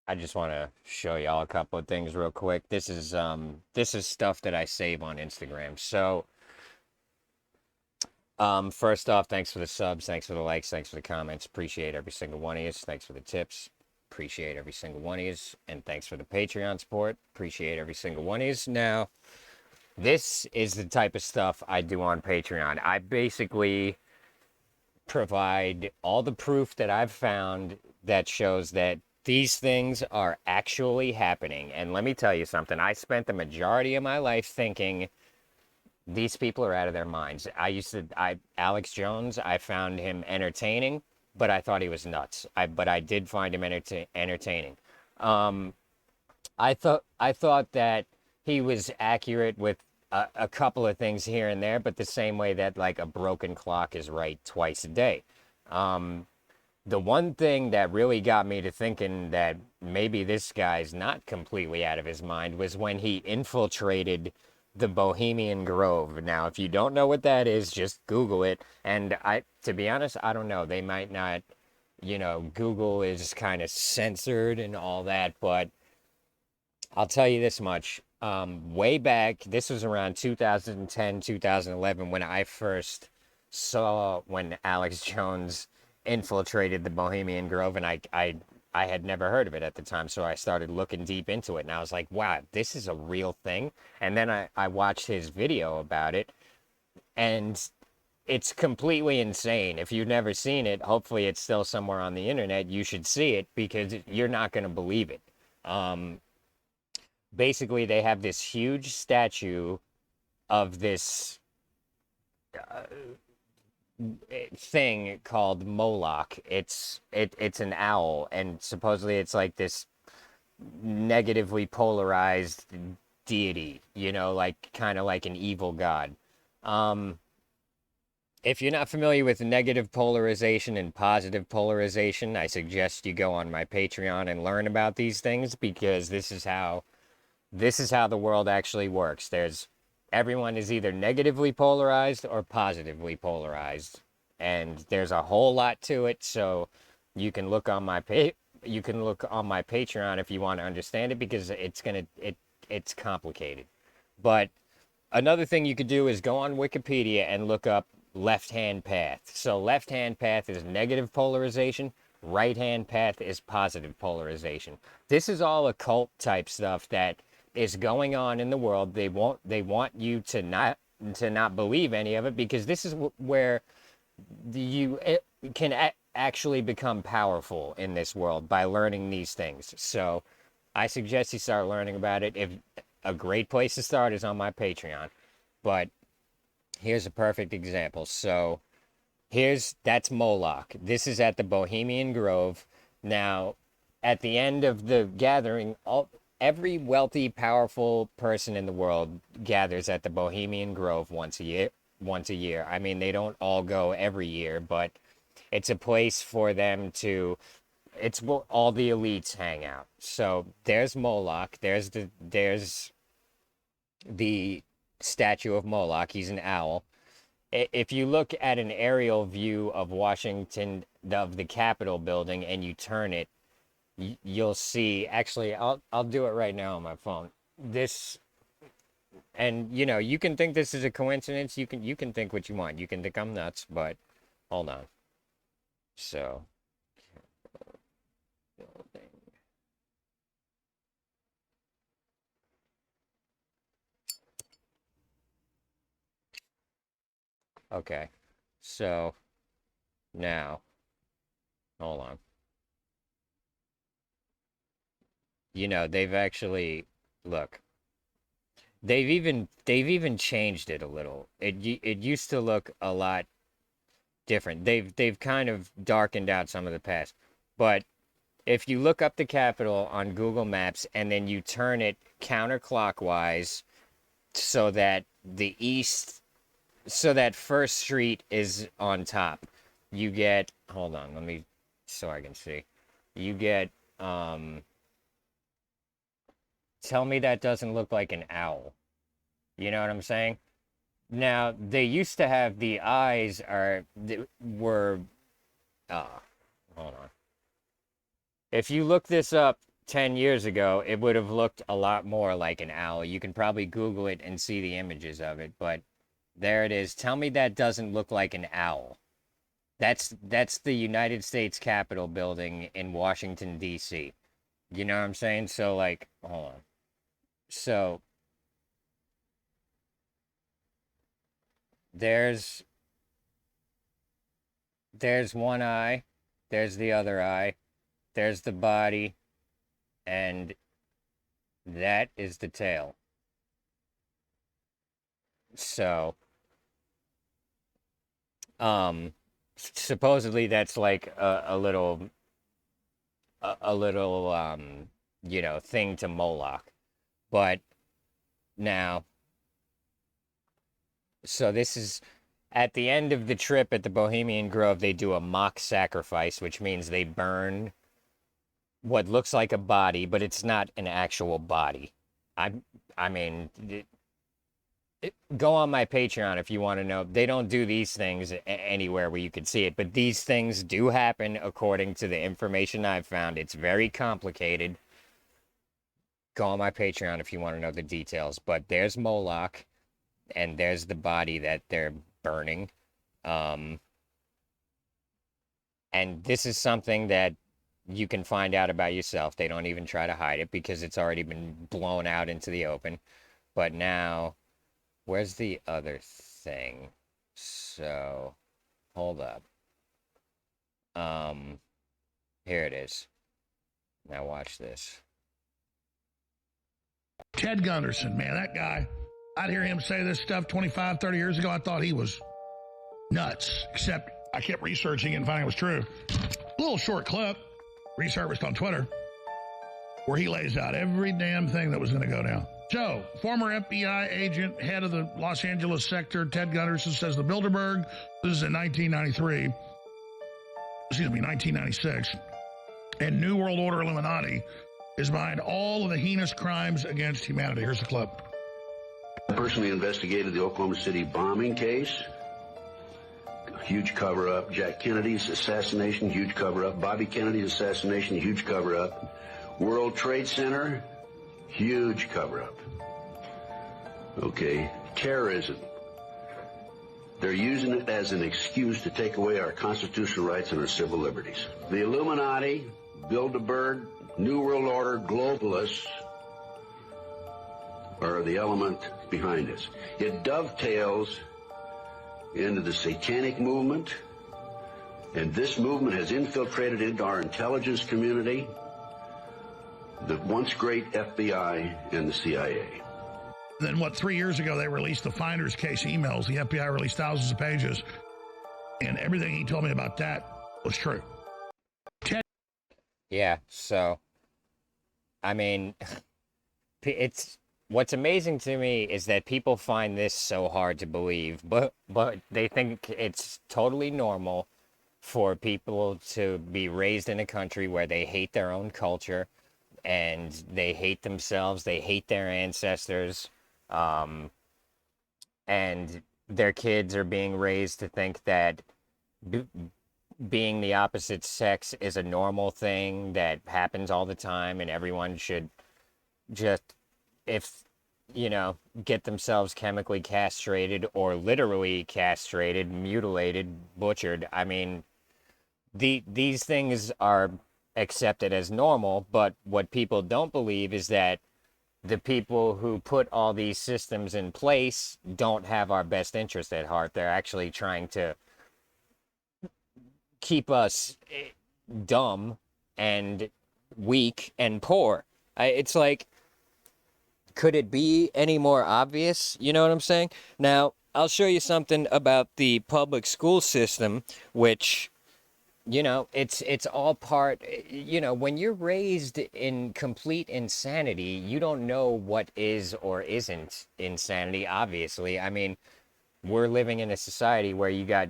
I just want to show y'all a couple of things real quick. This is stuff that I save on Instagram. So, first off, thanks for the subs, thanks for the likes, thanks for the comments. Appreciate every single one of you. Thanks for the tips. Appreciate every single one of you. And thanks for the Patreon support. Appreciate every single one of you. Now, this is the type of stuff I do on Patreon. I basically provide all the proof that I've found that shows that these things are actually happening. And let me tell you something. I spent the majority of my life thinking these people are out of their minds. Alex Jones, I found him entertaining, but I thought he was nuts. But I did find him entertaining. Um, I thought that he was accurate with a couple of things here and there, but the same way that like a broken clock is right twice a day. Um, the one thing that really got me to thinking that maybe this guy's not completely out of his mind was when he infiltrated the Bohemian Grove. Now, if you don't know what that is, just Google it. And to be honest, I don't know. They might not, Google is kind of censored and all that, but I'll tell you this much. Way back, this was around 2010, 2011, when I first saw when Alex Jones infiltrated the Bohemian Grove, and I had never heard of it at the time, so I started looking deep into it, and I was like, wow, this is a real thing. And then I watched his video about it, and it's completely insane. If you've never seen it, hopefully it's still somewhere on the internet. You should see it because you're not going to believe it. Um, Basically they have this huge statue of this thing called Moloch. It's an owl, and supposedly it's like this negatively polarized deity, like kind of like an evil god. Um, if you're not familiar with negative polarization and positive polarization, I suggest you go on my Patreon and learn about these things because this is how the world actually works. Everyone is either negatively polarized or positively polarized, and there's a whole lot to it. So you can look on my Patreon if you want to understand it because it's complicated. But another thing you could do is go on Wikipedia and look up left hand path. So left hand path is negative polarization. Right hand path is positive polarization. This is all occult type stuff that is going on in the world. They want you to not believe any of it because this is where you can actually become powerful in this world by learning these things. So I suggest you start learning about it. If a great place to start is on my Patreon. But here's a perfect example. So that's Moloch. This is at the Bohemian Grove. Now, at the end of the gathering, every wealthy, powerful person in the world gathers at the Bohemian Grove once a year. Once a year. I mean, they don't all go every year, but it's a place for them to. It's where all the elites hang out. So there's Moloch. There's the statue of Moloch. He's an owl. If you look at an aerial view of Washington, of the Capitol building, and you turn it, you'll see. Actually, I'll do it right now on my phone. This, and you can think this is a coincidence. You can think what you want. You can think I'm nuts, but hold on. So, okay. So now, hold on. They've actually look. They've even changed it a little. It used to look a lot different. They've kind of darkened out some of the past. But if you look up the Capitol on Google Maps and then you turn it counterclockwise so that the east so that First Street is on top, you get hold on, let me so I can see. You get tell me that doesn't look like an owl. You know what I'm saying? Now, they used to have the eyes were uh hold on. If you look this up, 10 years ago, it would have looked a lot more like an owl. You can probably Google it and see the images of it, but there it is. Tell me that doesn't look like an owl. That's the United States Capitol building in Washington, D.C. You know what I'm saying? So like, hold on. So there's there's one eye, there's the other eye, there's the body, and that is the tail. So, supposedly that's like a little thing to Moloch. But now, so this is at the end of the trip at the Bohemian Grove, they do a mock sacrifice, which means they burn what looks like a body, but it's not an actual body. I I mean, go on my Patreon if you want to know. They don't do these things anywhere where you can see it, but these things do happen according to the information I've found. It's very complicated. Go on my Patreon if you want to know the details. But there's Moloch, and there's the body that they're burning. Um, and this is something that you can find out about yourself. They don't even try to hide it because it's already been blown out into the open. But now, where's the other thing? So, hold up. Um, Here it is. Now watch this. Ted Gunderson, man, that guy, I'd hear him say this stuff 25, 30 years ago. I thought he was nuts, except I kept researching it and finding it was true. A little short clip, resurfaced on Twitter, where he lays out every damn thing that was going to go down. So, former FBI agent, head of the Los Angeles sector, Ted Gunderson, says the Bilderberg, this is in 1996, and New World Order Illuminati is behind all of the heinous crimes against humanity. Here's the clip. I personally investigated the Oklahoma City bombing case. Huge cover-up. Jack Kennedy's assassination, huge cover-up. Bobby Kennedy's assassination, huge cover-up. World Trade Center, huge cover-up. Okay, terrorism. They're using it as an excuse to take away our constitutional rights and our civil liberties. The Illuminati, Bilderberg, New World Order, globalists are the element behind this. It dovetails into the satanic movement, and this movement has infiltrated into our intelligence community, the once great FBI and the CIA. Then, 3 years ago, they released the Finder's Case emails. The FBI released thousands of pages, and everything he told me about that was true. Yeah, so, I mean, it's what's amazing to me is that people find this so hard to believe, but they think it's totally normal for people to be raised in a country where they hate their own culture and they hate themselves, they hate their ancestors, and their kids are being raised to think that being the opposite sex is a normal thing that happens all the time and everyone should just, if get themselves chemically castrated or literally castrated, mutilated, butchered. I mean, these things are accepted as normal, but what people don't believe is that the people who put all these systems in place don't have our best interest at heart. They're actually trying to keep us dumb and weak and poor. It's like, could it be any more obvious? You know what I'm saying? Now, I'll show you something about the public school system, which, it's all part, when you're raised in complete insanity, you don't know what is or isn't insanity, obviously. I mean, we're living in a society where you got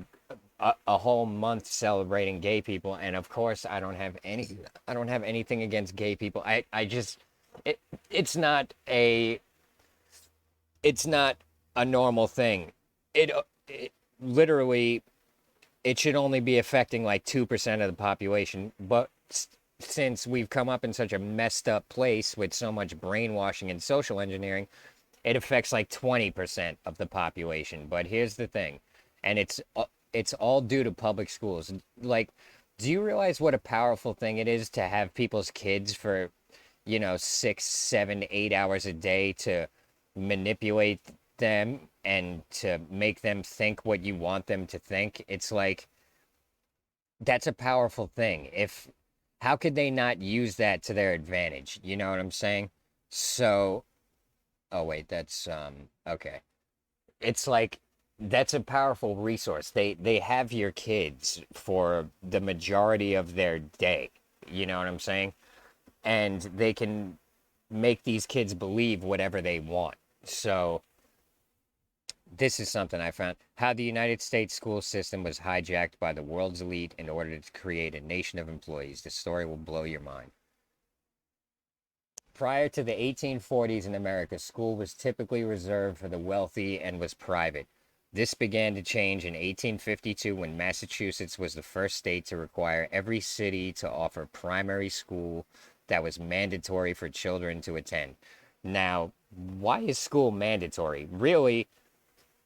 a whole month celebrating gay people, and of course I don't have anything against gay people. I just it's not a normal thing. It literally, it should only be affecting like 2% of the population, but since we've come up in such a messed up place with so much brainwashing and social engineering, it affects like 20% of the population. But here's the thing, and it's all due to public schools. Like, do you realize what a powerful thing it is to have people's kids for, 6, 7, 8 hours a day to manipulate them and to make them think what you want them to think? It's like, that's a powerful thing. How could they not use that to their advantage? You know what I'm saying? So, oh wait, that's okay. It's like, that's a powerful resource. They have your kids for the majority of their day. You know what I'm saying? And they can make these kids believe whatever they want. So this is something I found. How the United States school system was hijacked by the world's elite in order to create a nation of employees. The story will blow your mind. Prior to the 1840s in America, school was typically reserved for the wealthy and was private. This began to change in 1852 when Massachusetts was the first state to require every city to offer primary school that was mandatory for children to attend. Now, why is school mandatory? Really,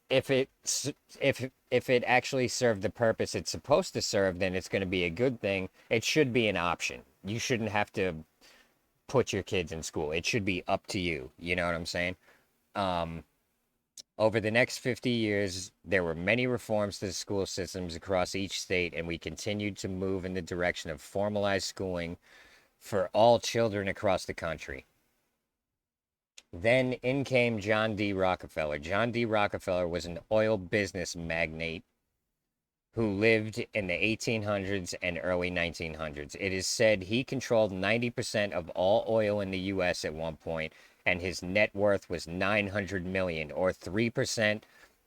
if it actually served the purpose it's supposed to serve, then it's going to be a good thing. It should be an option. You shouldn't have to put your kids in school. It should be up to you. You know what I'm saying? Over the next 50 years, there were many reforms to the school systems across each state, and we continued to move in the direction of formalized schooling for all children across the country. Then in came John D. Rockefeller. John D. Rockefeller was an oil business magnate who lived in the 1800s and early 1900s. It is said he controlled 90% of all oil in the U.S. at one point, and his net worth was $900 million, or 3%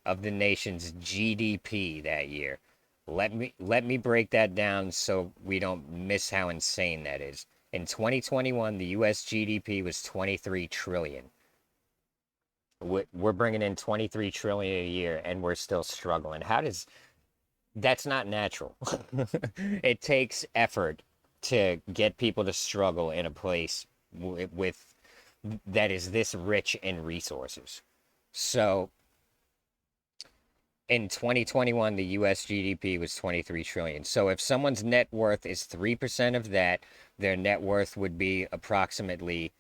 of the nation's GDP that year. Let me break that down so we don't miss how insane that is. In 2021, the U.S. GDP was 23 trillion. We're bringing in 23 trillion a year, and we're still struggling. That's not natural. It takes effort to get people to struggle in a place with that is this rich in resources. So in 2021, the US GDP was 23 trillion. So if someone's net worth is 3% of that, their net worth would be approximately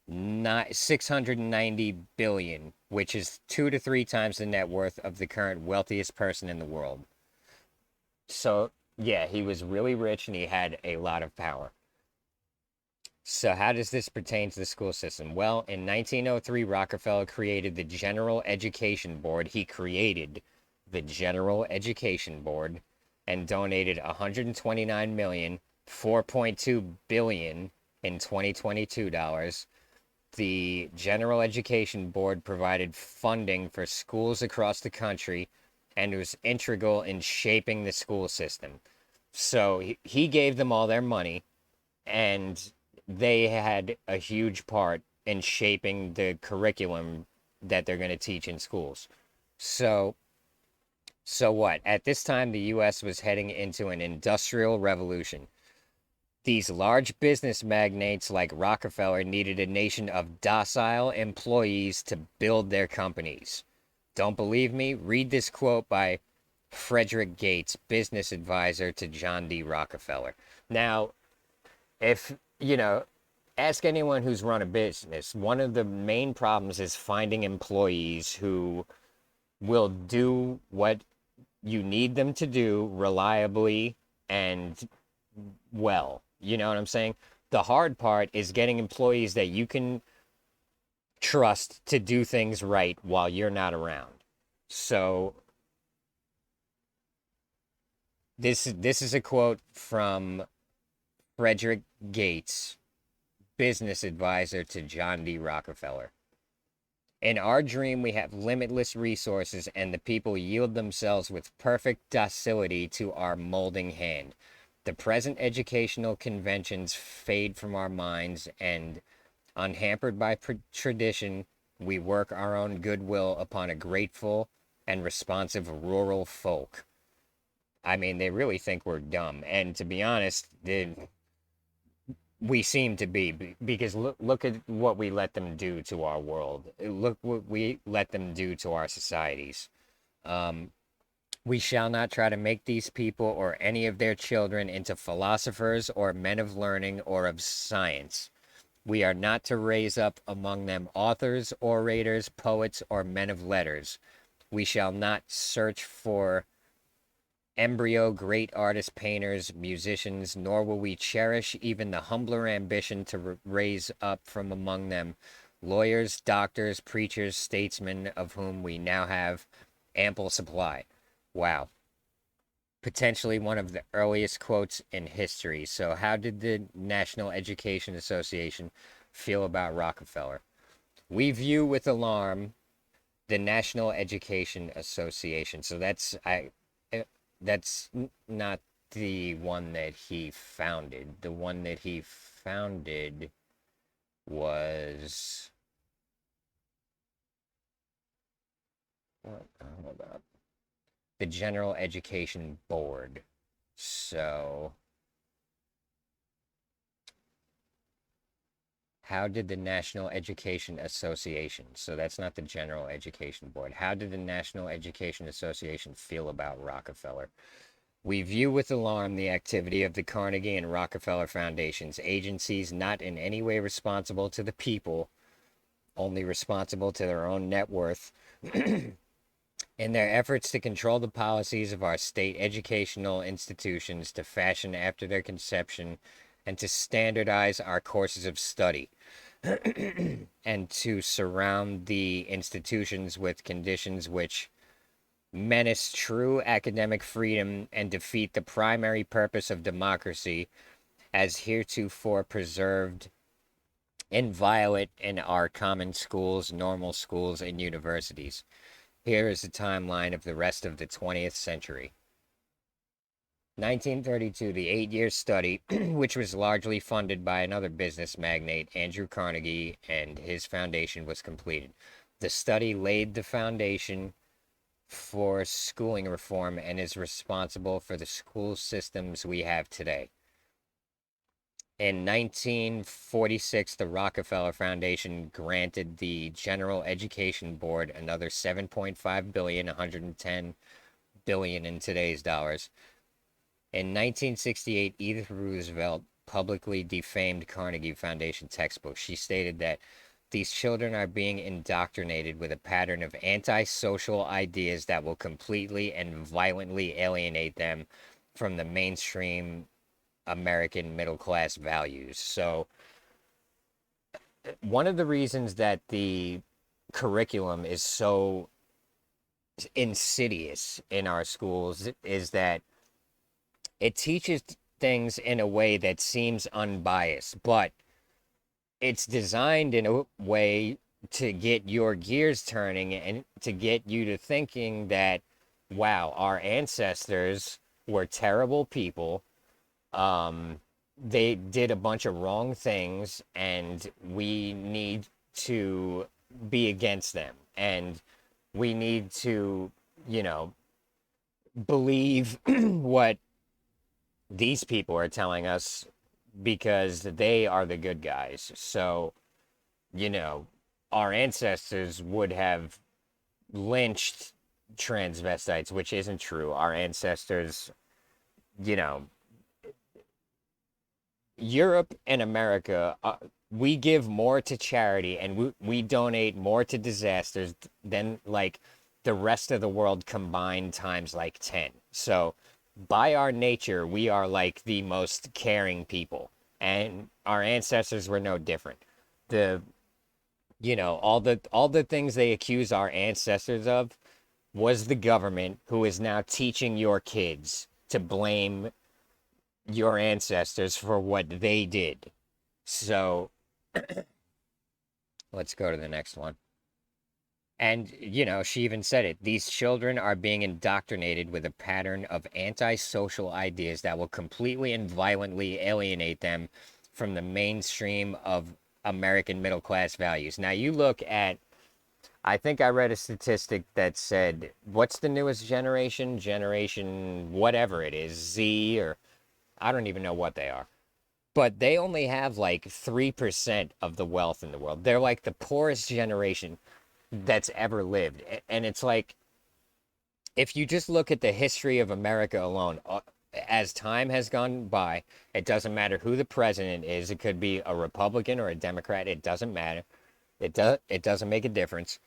690 billion, which is 2 to 3 times the net worth of the current wealthiest person in the world. So, yeah, he was really rich and he had a lot of power. So how does this pertain to the school system? Well, in 1903, Rockefeller created the General Education Board. He created the General Education Board and donated 129 million, 4.2 billion in 2022 dollars. The General Education Board provided funding for schools across the country and was integral in shaping the school system. So he gave them all their money, and they had a huge part in shaping the curriculum that they're going to teach in schools. So what? At this time, the U.S. was heading into an industrial revolution. These large business magnates like Rockefeller needed a nation of docile employees to build their companies. Don't believe me? Read this quote by Frederick Gates, business advisor to John D. Rockefeller. Now, if, ask anyone who's run a business, one of the main problems is finding employees who will do what you need them to do reliably and well. You know what I'm saying? The hard part is getting employees that you can trust to do things right while you're not around. So this is a quote from Frederick Gates, business advisor to John D. Rockefeller. In our dream, we have limitless resources, and the people yield themselves with perfect docility to our molding hand. The present educational conventions fade from our minds, and unhampered by tradition, we work our own goodwill upon a grateful and responsive rural folk. I mean, they really think we're dumb. And to be honest, we seem to be, because look at what we let them do to our world. Look what we let them do to our societies. We shall not try to make these people or any of their children into philosophers or men of learning or of science. We are not to raise up among them authors, orators, poets, or men of letters. We shall not search for embryo great artists, painters, musicians, nor will we cherish even the humbler ambition to raise up from among them lawyers, doctors, preachers, statesmen, of whom we now have ample supply. Wow. Potentially one of the earliest quotes in history. So, how did the National Education Association feel about Rockefeller? We view with alarm the National Education Association. So that's not the one that he founded. The one that he founded was what? Hold up. The General Education Board. So, how did the National Education Association, so that's not the General Education Board, how did the National Education Association feel about Rockefeller? We view with alarm the activity of the Carnegie and Rockefeller Foundations, agencies not in any way responsible to the people, only responsible to their own net worth, in their efforts to control the policies of our state educational institutions, to fashion after their conception, and to standardize our courses of study, and to surround the institutions with conditions which menace true academic freedom and defeat the primary purpose of democracy as heretofore preserved inviolate in our common schools, normal schools, and universities. Here is the timeline of the rest of the 20th century. 1932, the 8-year study, which was largely funded by another business magnate, Andrew Carnegie, and his foundation, was completed. The study laid the foundation for schooling reform and is responsible for the school systems we have today. In 1946, the Rockefeller Foundation granted the General Education Board another $7.5 billion, 110 billion in today's dollars. In 1968, Edith Roosevelt publicly defamed Carnegie Foundation textbooks. She stated that these children are being indoctrinated with a pattern of antisocial ideas that will completely and violently alienate them from the mainstream American middle class values. So, one of the reasons that the curriculum is so insidious in our schools is that it teaches things in a way that seems unbiased, but it's designed in a way to get your gears turning and to get you to thinking that, wow, our ancestors were terrible people. They did a bunch of wrong things, and we need to be against them. And we need to, believe what these people are telling us because they are the good guys. So, our ancestors would have lynched transvestites, which isn't true. Our ancestors, you know, Europe and America, we give more to charity and we donate more to disasters than like the rest of the world combined times like 10. So by our nature, we are like the most caring people, and our ancestors were no different. The all the things they accuse our ancestors of was the government who is now teaching your kids to blame your ancestors for what they did. So let's go to the next one. And, she even said it. These children are being indoctrinated with a pattern of antisocial ideas that will completely and violently alienate them from the mainstream of American middle class values. Now, you look at, I think I read a statistic that said, what's the newest generation whatever it is, Z, or I don't even know what they are. but they only have like 3% of the wealth in the world. They're like the poorest generation that's ever lived. And it's like, if you just look at the history of America alone, as time has gone by, it doesn't matter who the president is. It could be a Republican or a Democrat. It doesn't matter. It doesn't make a difference.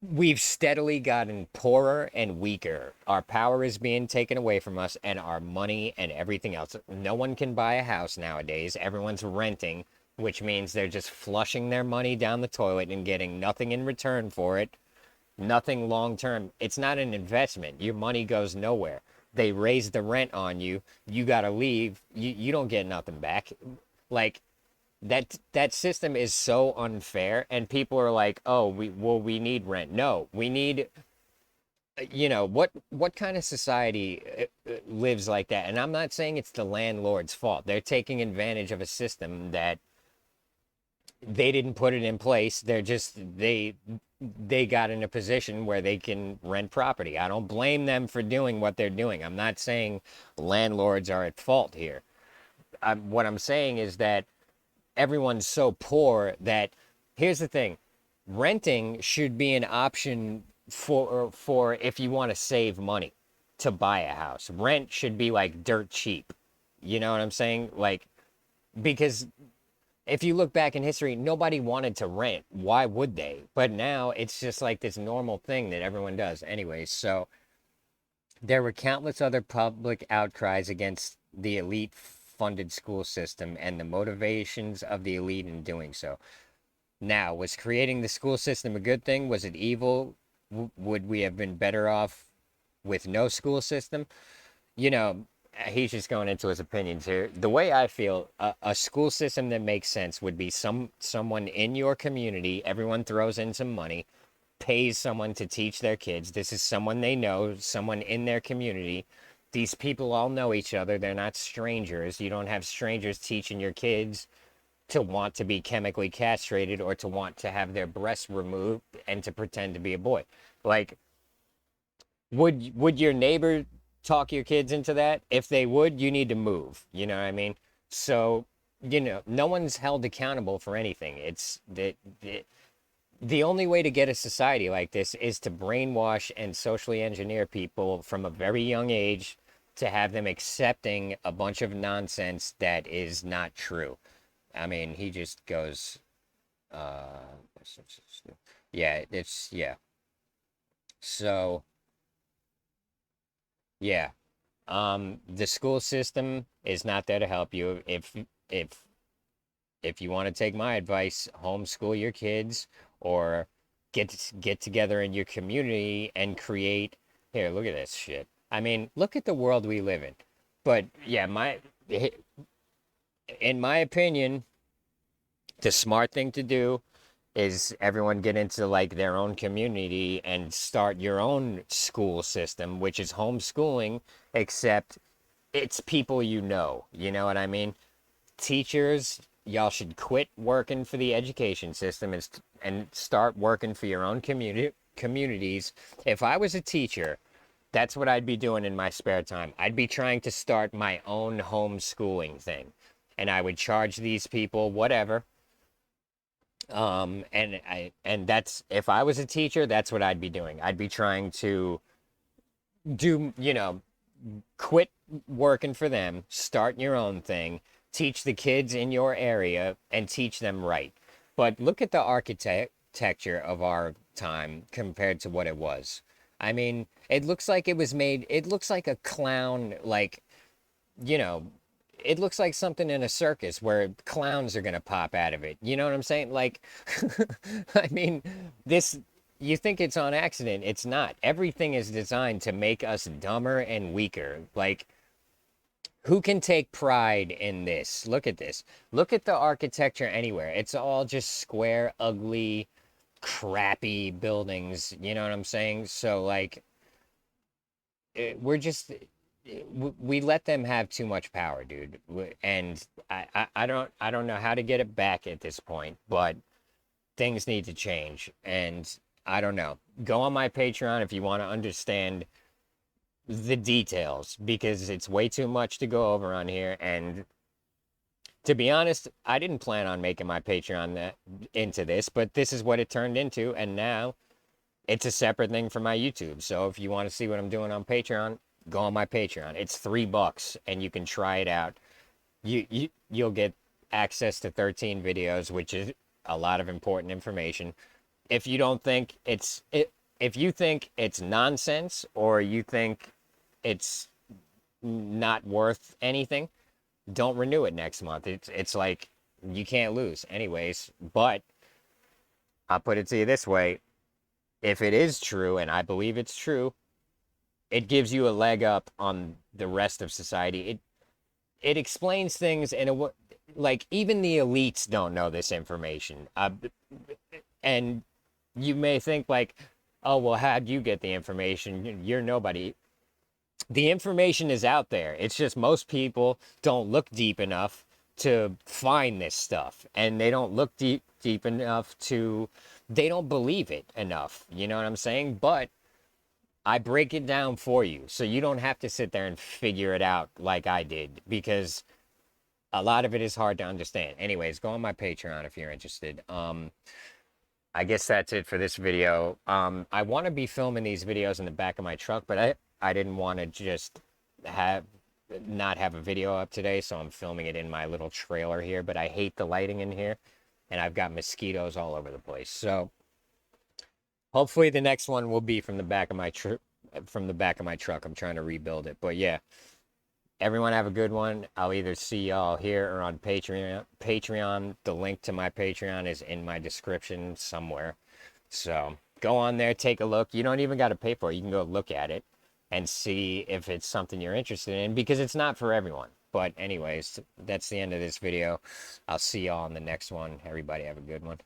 We've steadily gotten poorer and weaker. Our power is being taken away from us, and our money and everything else. No one can buy a house nowadays. Everyone's renting, which means they're just flushing their money down the toilet and getting nothing in return for it. Nothing long term. It's not an investment. Your money goes nowhere. They raise the rent on you. You got to leave. You don't get nothing back. Like, that system is so unfair, and people are like, "Oh, we need rent." No, we need, what kind of society lives like that? And I'm not saying it's the landlord's fault. They're taking advantage of a system that they didn't put it in place. They got in a position where they can rent property. I don't blame them for doing what they're doing. I'm not saying landlords are at fault here. What I'm saying is that everyone's so poor that, here's the thing, renting should be an option for if you want to save money to buy a house. Rent should be like dirt cheap. You know what I'm saying? Like, because if you look back in history, nobody wanted to rent. Why would they? But now it's just like this normal thing that everyone does. Anyways, so there were countless other public outcries against the elite funded school system and the motivations of the elite in doing so. Now, was creating the school system a good thing? Was it evil? Would we have been better off with no school system? He's just going into his opinions here. The way I feel, a school system that makes sense would be someone in your community. Everyone throws in some money, pays someone to teach their kids. This is someone they know, someone in their community. These people all know each other. They're not strangers. You don't have strangers teaching your kids to want to be chemically castrated or to want to have their breasts removed and to pretend to be a boy. Like, would your neighbor talk your kids into that? If they would, you need to move. You know what I mean? So, no one's held accountable for anything. It's the only way to get a society like this is to brainwash and socially engineer people from a very young age to have them accepting a bunch of nonsense that is not true. I mean, he just goes, yeah, So, yeah, the school system is not there to help you. If you want to take my advice, homeschool your kids or get together in your community and create. Here, look at this shit. I mean, look at the world we live in. But yeah, in my opinion, the smart thing to do is everyone get into like their own community and start your own school system, which is homeschooling, except it's people you know. You know what I mean? Teachers, y'all should quit working for the education system and start working for your own communities. If I was a teacher, that's what I'd be doing in my spare time. I'd be trying to start my own homeschooling thing, and I would charge these people whatever. And that's, if I was a teacher, that's what I'd be doing. I'd be trying to do, quit working for them, start your own thing, teach the kids in your area, and teach them right. But look at the architecture of our time compared to what it was. I mean, it looks like it looks like a clown, like, it looks like something in a circus where clowns are going to pop out of it. You know what I'm saying? Like, I mean, you think it's on accident. It's not. Everything is designed to make us dumber and weaker. Like, who can take pride in this? Look at this. Look at the architecture anywhere. It's all just square, ugly, crappy buildings. You know what I'm saying? So, like, we let them have too much power, dude. And I don't know how to get it back at this point, but things need to change. And I don't know. Go on my Patreon if you want to understand the details, because it's way too much to go over on here. And To be honest, I didn't plan on making my Patreon into this, but this is what it turned into, and now it's a separate thing from my YouTube. So if you want to see what I'm doing on Patreon, go on my Patreon. It's $3 and you can try it out. You'll get access to 13 videos, which is a lot of important information. If you don't think if you think it's nonsense or you think it's not worth anything, don't renew it next month. It's like you can't lose anyways. But I'll put it to you this way. If it is true, and I believe it's true, it gives you a leg up on the rest of society. It explains things in a way, like even the elites don't know this information. And you may think like, oh, well, how'd you get the information? You're nobody. The information is out there. It's just most people don't look deep enough to find this stuff, and they don't look deep enough to, they don't believe it enough. You know what I'm saying? But I break it down for you, so you don't have to sit there and figure it out like I did, because a lot of it is hard to understand. Anyways, go on my Patreon if you're interested. I guess that's it for this video. I want to be filming these videos in the back of my truck, but I didn't want to just not have a video up today, so I'm filming it in my little trailer here. But I hate the lighting in here, and I've got mosquitoes all over the place. So hopefully the next one will be from the back of my truck. I'm trying to rebuild it. But yeah, everyone have a good one. I'll either see y'all here or on Patreon. The link to my Patreon is in my description somewhere. So go on there, take a look. You don't even got to pay for it. You can go look at it and see if it's something you're interested in, because it's not for everyone. But anyways, that's the end of this video. I'll see y'all on the next one. Everybody have a good one.